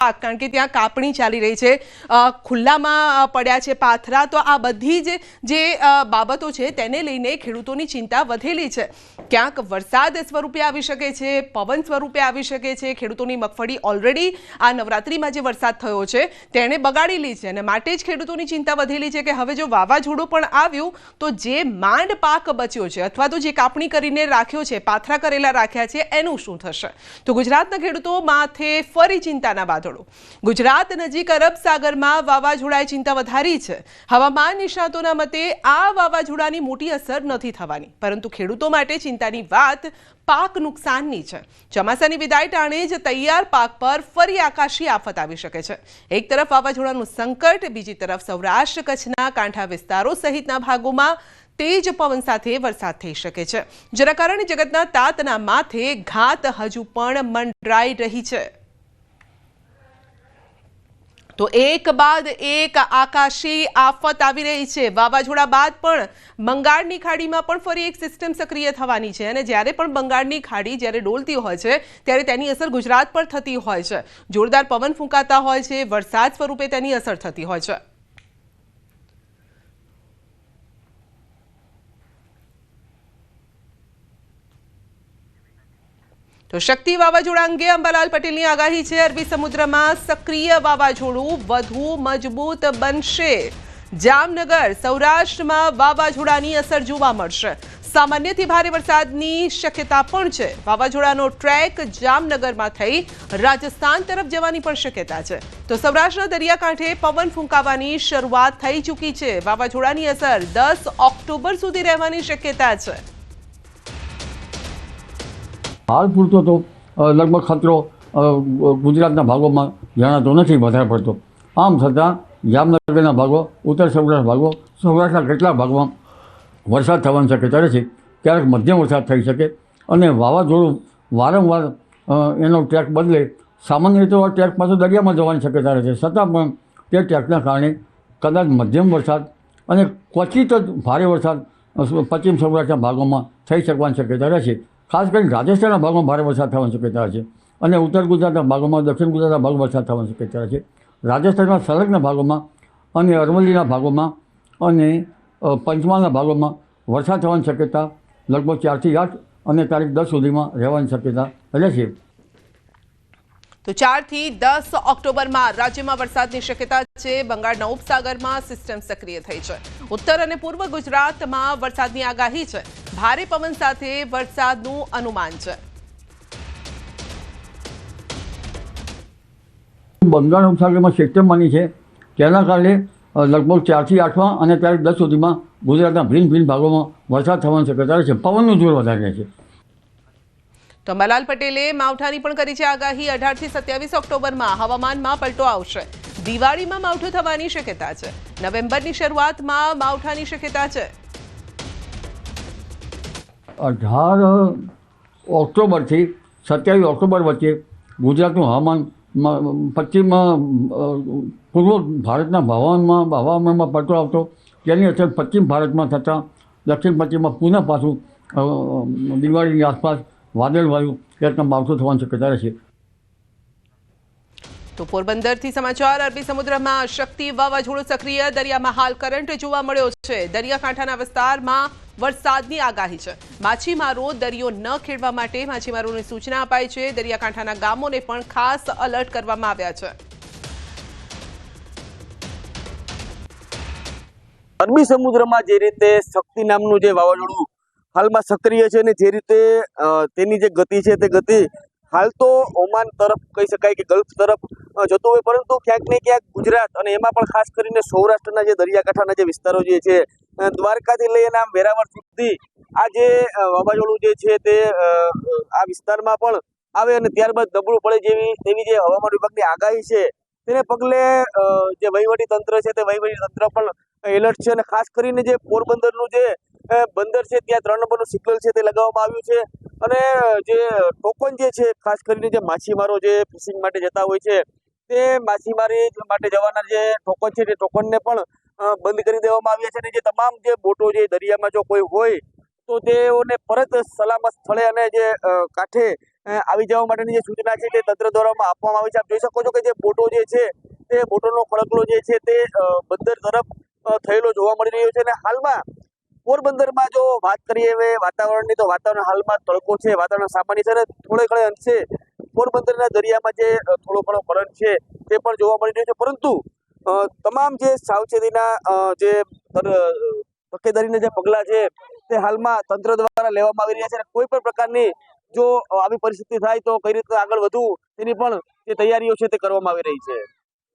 કારણ કે ત્યાં કાપણી ચાલી રહી છે, ખુલ્લામાં પડ્યા છે પાથરા, તો આ બધી જે બાબતો છે તેને લઈને ખેડૂતોની ચિંતા વધેલી છે। ક્યાંક વરસાદ સ્વરૂપે આવી શકે છે, પવન સ્વરૂપે આવી શકે છે। ખેડૂતોની મગફળી ઓલરેડી આ નવરાત્રિમાં જે વરસાદ થયો છે તેણે બગાડેલી છે અને માટે જ ખેડૂતોની ચિંતા વધેલી છે કે હવે જો વાવાઝોડું પણ આવ્યું તો જે માંડ પાક બચ્યો છે અથવા તો જે કાપણી કરીને રાખ્યો છે, પાથરા કરેલા રાખ્યા છે, એનું શું થશે? તો ગુજરાતના ખેડૂતો માથે ફરી ચિંતાના વાદળો। ગુજરાત નજીક અરબ સાગરમાં વાવાઝોડાએ ચિંતા વધારી છે। હવામાન નિષ્ણાતોના મતે આ વાવાઝોડાની મોટી અસર નથી થવાની, પરંતુ ખેડૂતો માટે ચિંતાની વાત પાક નુકસાનની છે। ચોમાસાની વિદાય ટાણે જ તૈયાર પાક પર ફરી આકાશી આફત આવી શકે છે। એક તરફ વાવાઝોડાનું સંકટ, બીજી તરફ સૌરાષ્ટ્ર કચ્છના કાંઠા વિસ્તારો સહિતના ભાગોમાં તેજ પવન સાથે વરસાદ થઈ શકે છે, જેના કારણે જગતના તાતના માથે ઘાત હજુ પણ મંડરાઈ રહી છે। તો એક બાદ એક આકાશી આફત આવી રહી છે। વાવાઝોડા બાદ પણ બંગાળની ખાડીમાં પણ ફરી એક સિસ્ટમ સક્રિય થવાની છે અને જ્યારે પણ બંગાળની ખાડી જ્યારે ડોલતી હોય છે ત્યારે તેની અસર ગુજરાત પર થતી હોય છે। જોરદાર પવન ફૂંકાતા હોય છે, વરસાદ સ્વરૂપે તેની અસર થતી હોય છે। તો શક્તિ વાવાઝોડા અંગે અંબાલાલ પટેલની આગાહી છે। અરબી સમુદ્રમાં સક્રિય વાવાઝોડું વધુ મજબૂત બનશે। જામનગર, સૌરાષ્ટ્રમાં વાવાઝોડાની અસર જોવા મળશે। સામાન્યથી ભારે વરસાદની શક્યતા પણ છે। વાવાઝોડાનો ટ્રેક જામનગરમાં થઈ રાજસ્થાન તરફ જવાની પણ શક્યતા છે। તો સૌરાષ્ટ્રના દરિયાકાંઠે પવન ફૂંકાવાની શરૂઆત થઈ ચૂકી છે। વાવાઝોડાની અસર 10 ઓક્ટોબર સુધી રહેવાની શક્યતા છે। हाल पूरतो तो लगभग खतरो गुजरातना भागों में जणातो नहीं वधारे पड़तो। आम छतां जामनगरना भागों, उत्तर सौराष्ट्र भागों, सौराष्ट्रना केटलाक भागों वरसाद थवानी शक्यता रहे। क्यारेक मध्यम वरसाद थई शके अने वावाझोडुं वारंवार एनो ट्रेक बदले। सामान्य रीते ट्रेक पाछो दरियामां जवानी शक्यता रहे, छतां पण ते ट्रेकना कारणे कदाच मध्यम वरसाद अने क्वचित ज भारे वरसाद पश्चिम सौराष्ट्રના ભાગોમાં થઈ શકવાની શક્યતા રહેશે। खास कर राजस्थान भाग में भारे वरसाद थवानी शक्यता है और उत्तर गुजरात भागों में, दक्षिण गुजरात भाग में वरसाद थवानी शक्यता है। राजस्थान संलग्न भागों में और अरवली भागों में और पंचमहाल भागों में वरसाद थवानी शक्यता लगभग 4 થી 8 और तारीख 10 सुधी में रहवानी शक्यता रहे। तो 4 થી 10 ઓક્ટોબરમાં રાજ્યમાં વરસાદની શક્યતા છે। બંગાળના ઉપસાગરમાં સિસ્ટમ સક્રિય થઈ છે। ઉત્તર અને પૂર્વ ગુજરાતમાં વરસાદની આગાહી છે। ભારે પવન સાથે વરસાદનું અનુમાન છે। બંગાળ ઉપસાગરમાં સિસ્ટમ બની છે, તેના કારણે લગભગ 4 થી 8 અને તારીખ 10 સુધીમાં ગુજરાતના ભિન્ન ભિન્ન ભાગોમાં વરસાદ થવાની શક્યતા છે। પવનનું જોર વધારે રહેશે। તો અંબાલાલ પટેલે માવઠાની પણ કરી છે આગાહી। 18 થી 27 ઓક્ટોબરમાં હવામાનમાં પલટો આવશે। દિવાળીમાં માવઠું થવાની શક્યતા છે। નવેમ્બરની શરૂઆતમાં માવઠાની શક્યતા છે। 18 ઓક્ટોબરથી 27 ઓક્ટોબર વચ્ચે ગુજરાતનું હવામાન પશ્ચિમ પૂર્વ ભારતના હવામાનમાં પલટો આવતો, તેની અસર પશ્ચિમ ભારતમાં થતાં દક્ષિણ પશ્ચિમમાં પુનઃ પાછું દિવાળીની આસપાસ વાદળવાયુ ત્યાંના માવઠું થવાની શક્યતા રહેશે। તો પોરબંદરથી સમાચાર। અરબી સમુદ્રમાં શક્તિ વાવાઝોડું સક્રિય, દરિયામાં હાલ કરંટ જોવા મળ્યો છે। દરિયાકાંઠાના વિસ્તારમાં વરસાદની આગાહી છે। માછીમારો દરિયો ન ખેડવા માટે માછીમારોને સૂચના અપાઈ છે। દરિયાકાંઠાના ગામોને પણ ખાસ અલર્ટ કરવામાં આવ્યા છે। અરબી સમુદ્રમાં જે રીતે શક્તિ નામનું જે વાવાઝોડું હાલમાં સક્રિય છે ને જે રીતે તેની જે ગતિ છે તે ગતિ હાલ તો ઓમાન તરફ કહી શકાય કે ગલ્ફ તરફ જતું હોય, પરંતુ ક્યાંક ને ક્યાંક ગુજરાત અને એમાં પણ ખાસ કરીને સૌરાષ્ટ્રના જે દરિયાકાંઠાના જે વિસ્તારો જે છે, દ્વારકાથી લઈ અને આમ વેરાવળ સુધી આ જે વાવાઝોડું જે છે તે આ વિસ્તારમાં પણ આવે અને ત્યારબાદ નબળું પડે તેવી જે હવામાન વિભાગની આગાહી છે, તેને પગલે જે વહીવટી તંત્ર છે તે વહીવટી તંત્ર પણ એલર્ટ છે। અને ખાસ કરીને જે પોરબંદરનું જે બંદર છે ત્યાં 3 નંબરનું સિગ્નલ છે તે લગાવવામાં આવ્યું છે અને જે ટોકન જે છે, ખાસ કરીને જે માછીમારો જે ફિશિંગ માટે જતા હોય છે તે માછીમારી માટે જવાના જે ટોકન છે તે ટોકનને પણ બંધ કરી દેવામાં આવ્યા છે। અને જે તમામ જે બોટો જે દરિયામાં જો કોઈ હોય તો તેઓને પરત સલામત સ્થળે અને જે કાંઠે આવી જવા માટેની જે સૂચના છે તે તંત્ર દ્વારા આપવામાં આવી છે. આપ જોઈ શકો છો કે જે બોટો જે છે તે બોટોનો ખડકલો જે છે તે બંદર તરફ થયેલો જોવા મળી રહ્યો છે. અને હાલમાં પોરબંદરમાં જો વાત કરીએ હવે વાતાવરણની, તો વાતાવરણ હાલમાં તડકો છે, વાતાવરણ સામાન્ય છે અને થોડે ઘણે અંશે પોરબંદરના દરિયામાં જે થોડો ઘણો કરંટ છે તે પણ જોવા મળી રહ્યો છે. પરંતુ તમામ જે સાવચેતીના જે તકેદારીના જે પગલાં છે તે હાલમાં તંત્ર દ્વારા લેવામાં આવી રહ્યા છે. કોઈ પણ પ્રકારની જો આવી પરિસ્થિતિ થાય તો કઈ રીતે આગળ વધવું તેની પણ જે તૈયારીઓ છે તે કરવામાં આવી રહી છે.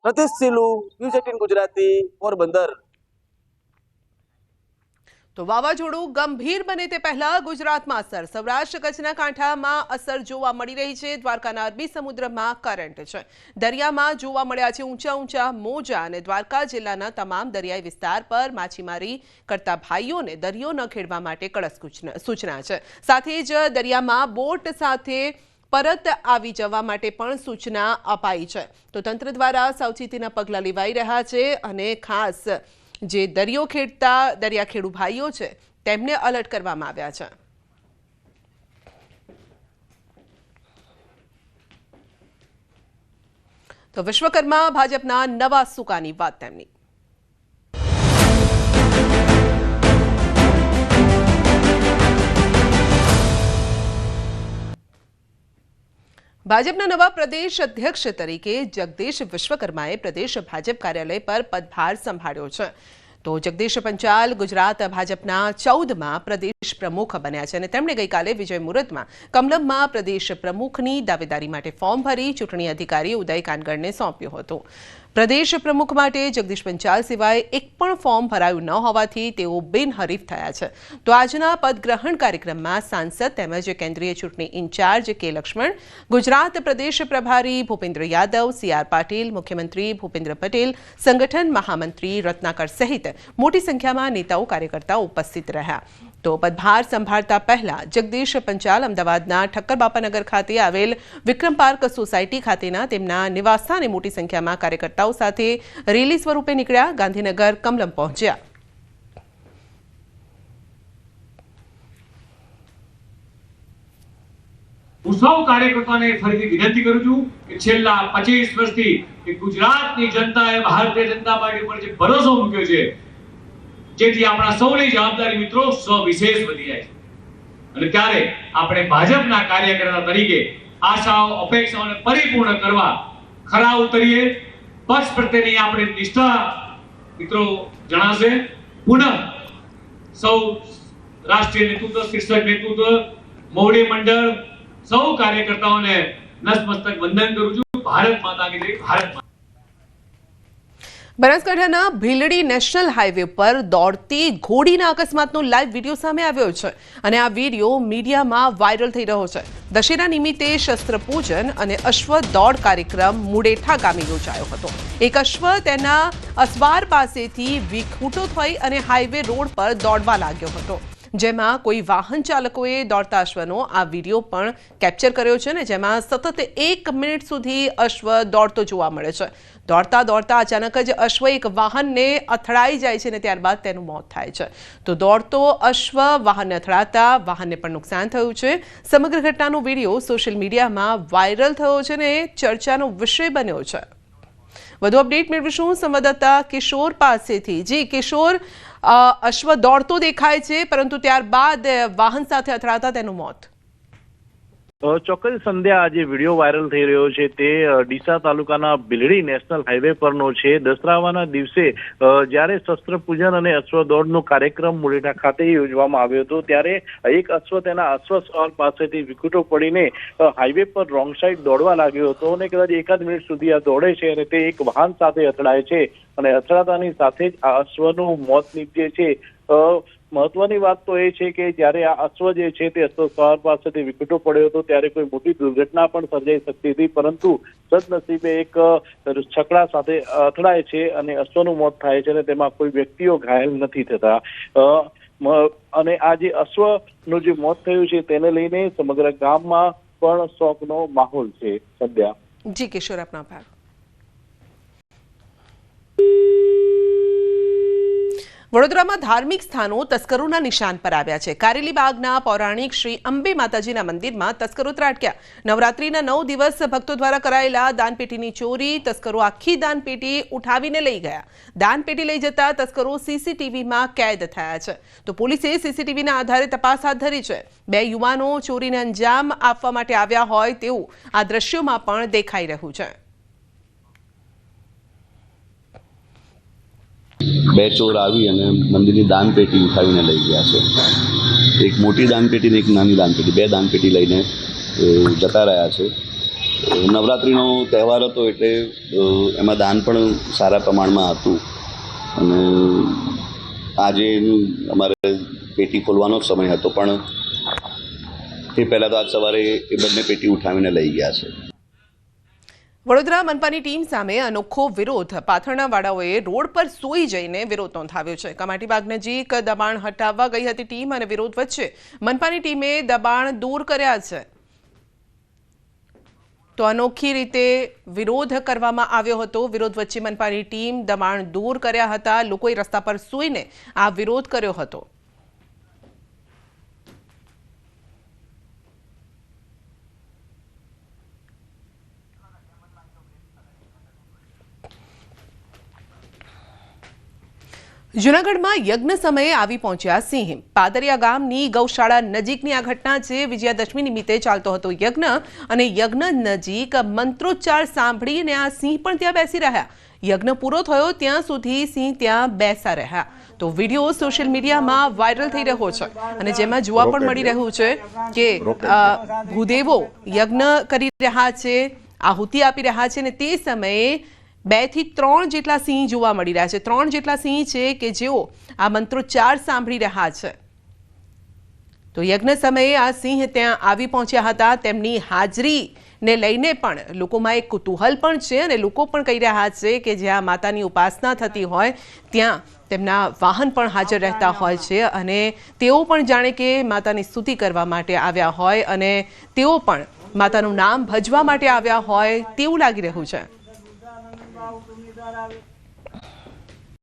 પ્રતિશ સિલુ, ન્યૂઝ 18 ગુજરાતી, પોરબંદર. તો વાવાઝોડું ગંભીર બને તે પહેલા ગુજરાતમાં અસર, સૌરાષ્ટ્ર કચ્છના કાંઠામાં અસર જોવા મળી રહી છે. દ્વારકાના અરબી સમુદ્રમાં કરંટ છે. દરિયામાં જોવા મળ્યા છે ઊંચા મોજા અને દ્વારકા જિલ્લાના તમામ દરિયાઈ વિસ્તાર પર માછીમારી કરતા ભાઈઓને દરિયો ન ખેડવા માટે કડક સૂચના છે. સાથે જ દરિયામાં બોટ સાથે પરત આવી જવા માટે પણ સૂચના અપાઈ છે. તો તંત્ર દ્વારા સાવચેતીના પગલાં લેવાઈ રહ્યા છે અને ખાસ જે દરિયો ખેડતા દરિયાખેડુ ભાઈઓ છે તેમને એલર્ટ કરવામાં આવ્યા છે. તો વિશ્વકર્મા ભાજપના નવા સુકાની વાત તેમની. ભાજપના નવા પ્રદેશ અધ્યક્ષ તરીકે જગદીશ વિશ્વકર્માએ પ્રદેશ ભાજપ કાર્યાલય પર પદભાર સંભાળ્યો છે. તો જગદીશ પંચાલ ગુજરાત ભાજપના 14માં પ્રદેશ પ્રમુખ બન્યા છે અને તેમણે ગઈકાલે વિજય મુહૂર્તમાં કમલમમાં પ્રદેશ પ્રમુખની દાવેદારી માટે ફોર્મ ભરી ચૂંટણી અધિકારી ઉદય કાનગડને સોંપ્યું હતું. પ્રદેશ પ્રમુખ માટે જગદીશ પંચાલ સિવાય એક પણ ફોર્મ ભરાયું ન હોવાથી તેઓ બિનહરીફ થયા છે. તો આજના પદગ્રહણ કાર્યક્રમમાં સાંસદ તેમજ કેન્દ્રીય ચૂંટણી ઇન્ચાર્જ કે લક્ષ્મણ, ગુજરાત પ્રદેશ પ્રભારી ભૂપેન્દ્ર યાદવ, CR પાટીલ, મુખ્યમંત્રી ભૂપેન્દ્ર પટેલ, સંગઠન મહામંત્રી રત્નાકર સહિત મોટી સંખ્યામાં નેતાઓ કાર્યકર્તાઓ ઉપસ્થિત રહ્યા. તો પદભાર સંભાળતા પહેલા જગદીશ પંચાલ અમદાવાદના ઠક્કરબાપાનગર ખાતે આવેલ વિક્રમ પાર્ક સોસાયટી ખાતેના તેમના નિવાસસ્થાને મોટી સંખ્યામાં કાર્યકર્તાઓ સાથે રેલી સ્વરૂપે નીકળ્યા. ગાંધીનગર કમલમ પહોંચ્યા. હું સૌ કાર્યકર્તાઓને ફરીથી વિનંતી કરું છું કે છેલ્લા 25 વર્ષથી ગુજરાતની જનતાએ ભારતીય જનતા પાર્ટી પર જે ભરોસો મૂક્યો છે, જેથી આપણા સૌની જવાબદારી મિત્રો સવિશેષ વધી જાય છે. અને ત્યારે આપણે ભાજપના કાર્યકર્તા તરીકે આશાઓ અપેક્ષાઓને પરિપૂર્ણ કરવા ખરા ઉતરીએ. પક્ષ પ્રત્યેની આપણી નિષ્ઠા મિત્રો જણાશે. પુનઃ સૌ રાષ્ટ્રીય નેતૃત્વ, શીર્ષક નેતૃત્વ, મોવડી મંડળ, સૌ કાર્યકર્તાઓને નતમસ્તક વંદન કરું છું. ભારત માતા કી જય. ભારત. બનાસકાંઠાના ભીલડી નેશનલ હાઈવે પર દોડતી ઘોડીના અકસ્માતનો લાઈવ વિડીયો સામે આવ્યો છે અને આ વિડીયો મીડિયામાં વાયરલ થઈ રહ્યો છે. દશેરા નિમિત્તે શસ્ત્ર પૂજન અને અશ્વ દોડ કાર્યક્રમ મુડેઠા ગામે યોજાયો હતો. એક અશ્વ તેના અસવાર પાસેથી વિખૂટો થઈ અને હાઈવે રોડ પર દોડવા લાગ્યો હતો, જેમાં કોઈ વાહન ચાલકોએ દોડતા અશ્વનો આ વિડીયો પણ કેપ્ચર કર્યો છે ને જેમાં સતત 1 મિનિટ સુધી અશ્વ દોડતો જોવા મળે છે. દોડતા અચાનક જ અશ્વ એક વાહનને અથડાઈ જાય છે અને ત્યારબાદ તેનું મોત થાય છે. તો દોડતો અશ્વ વાહનને અથડાતા વાહનને પણ નુકસાન થયું છે. સમગ્ર ઘટનાનો વિડીયો સોશિયલ મીડિયામાં વાયરલ થયો છે અને ચર્ચાનો વિષય બન્યો છે. વધુ અપડેટ મેળવીશું સંવાદદાતા કિશોર પાસેથી. જી કિશોર, અશ્વ દોડતો દેખાય છે પરંતુ ત્યારબાદ વાહન સાથે અથડાતા તેનું મોત. ચોક્કસ સંધ્યા, આજે વિડીયો વાયરલ થઈ રહ્યો છે તે ડીસા તાલુકાના ભીલડી નેશનલ હાઈવે પરનો છે. દસરાવાના દિવસે જ્યારે શસ્ત્ર પૂજન અને અશ્વ દોડનો કાર્યક્રમ મુડેઠા ખાતે યોજવામાં આવ્યો હતો ત્યારે એક અશ્વ તેના અશ્વ પાસેથી વિખૂટો પડીને હાઈવે પર રોંગ સાઈડ દોડવા લાગ્યો હતો અને કદાચ 1 મિનિટ સુધી આ દોડે છે અને તે એક વાહન સાથે અથડાય છે અને અથડાતાની સાથે જ આ અશ્વનું મોત નીપજે છે. મહત્વની વાત તો એ છે કે જ્યારે આ અશ્વ જે છે તે અશ્વ સવાર પાસેથી વિખૂટો પડ્યો હતો ત્યારે કોઈ મોટી દુર્ઘટના પણ સર્જાઈ શકતી હતી, પરંતુ સદનસીબે એક છકડા સાથે અથડાય છે અને અશ્વનું મોત થાય છે અને તેમાં કોઈ વ્યક્તિઓ ઘાયલ નથી થતા. અને આ જે અશ્વનું જે મોત થયું છે તેને લઈને સમગ્ર ગામમાં પણ શોકનો માહોલ છે. સદ્યા. જી કિશોર, આપનો આભાર. વડોદરામાં ધાર્મિક સ્થાનો તસ્કરોના નિશાન પર આવ્યા છે। કારેલીબાગના પૌરાણિક શ્રી અંબે માતાજીના મંદિરમાં તસ્કરો ત્રાટક્યા। નવરાત્રીના 9 દિવસ ભક્તો દ્વારા કરાયેલા દાનપેટીની ચોરી, તસ્કરો આખી દાનપેટી ઉઠાવીને લઈ ગયા। દાનપેટી લઈ જતા તસ્કરો સીસીટીવીમાં કેદ થયા છે, તો પોલીસે સીસીટીવીના આધારે તપાસ હાથ ધરી છે। 2 યુવાનો ચોરીને અંજામ આપવા માટે આવ્યા હોય તેવું આ દ્રશ્યોમાં પણ દેખાઈ રહ્યું છે। 2 ચોર આવી અને મંદિરની દાનપેટી ઉઠાવીને લઈ ગયા છે। એક મોટી દાનપેટી ને એક નાની દાનપેટી, 2 દાનપેટી લઈને જતા રહ્યા છે। નવરાત્રિનો તહેવાર હતો એટલે એમાં દાન પણ સારા પ્રમાણમાં હતું અને આજે અમારે પેટી ખોલવાનો સમય હતો, પણ તે પહેલાં તો આજ સવારે એ બંને પેટી ઉઠાવીને લઈ ગયા છે। વડોદરા મનપાની ટીમ સામે અનોખો વિરોધ। પાથરના વાળાઓએ રોડ પર સૂઈ જઈને વિરોધ નોંધાવ્યો છે। કમાટીબાગ નજીક દબાણ હટાવવા ગઈ હતી ટીમ અને વિરોધ વચ્ચે મનપાની ટીમે દબાણ દૂર કર્યા છે, તો અનોખી રીતે વિરોધ કરવામાં આવ્યો હતો। વિરોધ વચ્ચે મનપાની ટીમ દબાણ દૂર કર્યા હતા। લોકોએ રસ્તા પર સૂઈને આ વિરોધ કર્યો હતો। જૂનાગઢમાં યજ્ઞ સમયે આવી પહોંચ્યા સિંહ। પાદરિયા ગામની ગૌશાળા નજીકની આ ઘટના છે। વિજયાદશમી નિમિત્તે ચાલતો હતો યજ્ઞ અને યજ્ઞ નજીક મંત્રોચ્ચાર સાંભળીને આ સિંહ પણ ત્યાં બેસી રહ્યા। યજ્ઞ પૂરો થયો ત્યાં સુધી સિંહ ત્યાં બેસા રહ્યા, તો વિડીયો સોશિયલ મીડિયામાં વાયરલ થઈ રહ્યો છે અને જેમાં જોવા પણ મળી રહ્યું છે કે ભૂદેવો યજ્ઞ કરી રહ્યા છે, આહુતિ આપી રહ્યા છે અને તે સમયે 2 થી 3 જેટલા સિંહ જોવા મળી રહ્યા છે। 3 જેટલા સિંહ છે કે જેઓ આ મંત્રોચ્ચાર સાંભળી રહ્યા છે, તો યજ્ઞ સમયે આ સિંહ ત્યાં આવી પહોંચ્યા હતા। તેમની હાજરીને લઈને પણ લોકોમાં એક કુતૂહલ પણ છે અને લોકો પણ કહી રહ્યા છે કે જ્યાં માતાની ઉપાસના થતી હોય ત્યાં તેમના વાહન પણ હાજર રહેતા હોય છે અને તેઓ પણ જાણે કે માતાની સ્તુતિ કરવા માટે આવ્યા હોય અને તેઓ પણ માતાનું નામ ભજવા માટે આવ્યા હોય તેવું લાગી રહ્યું છે।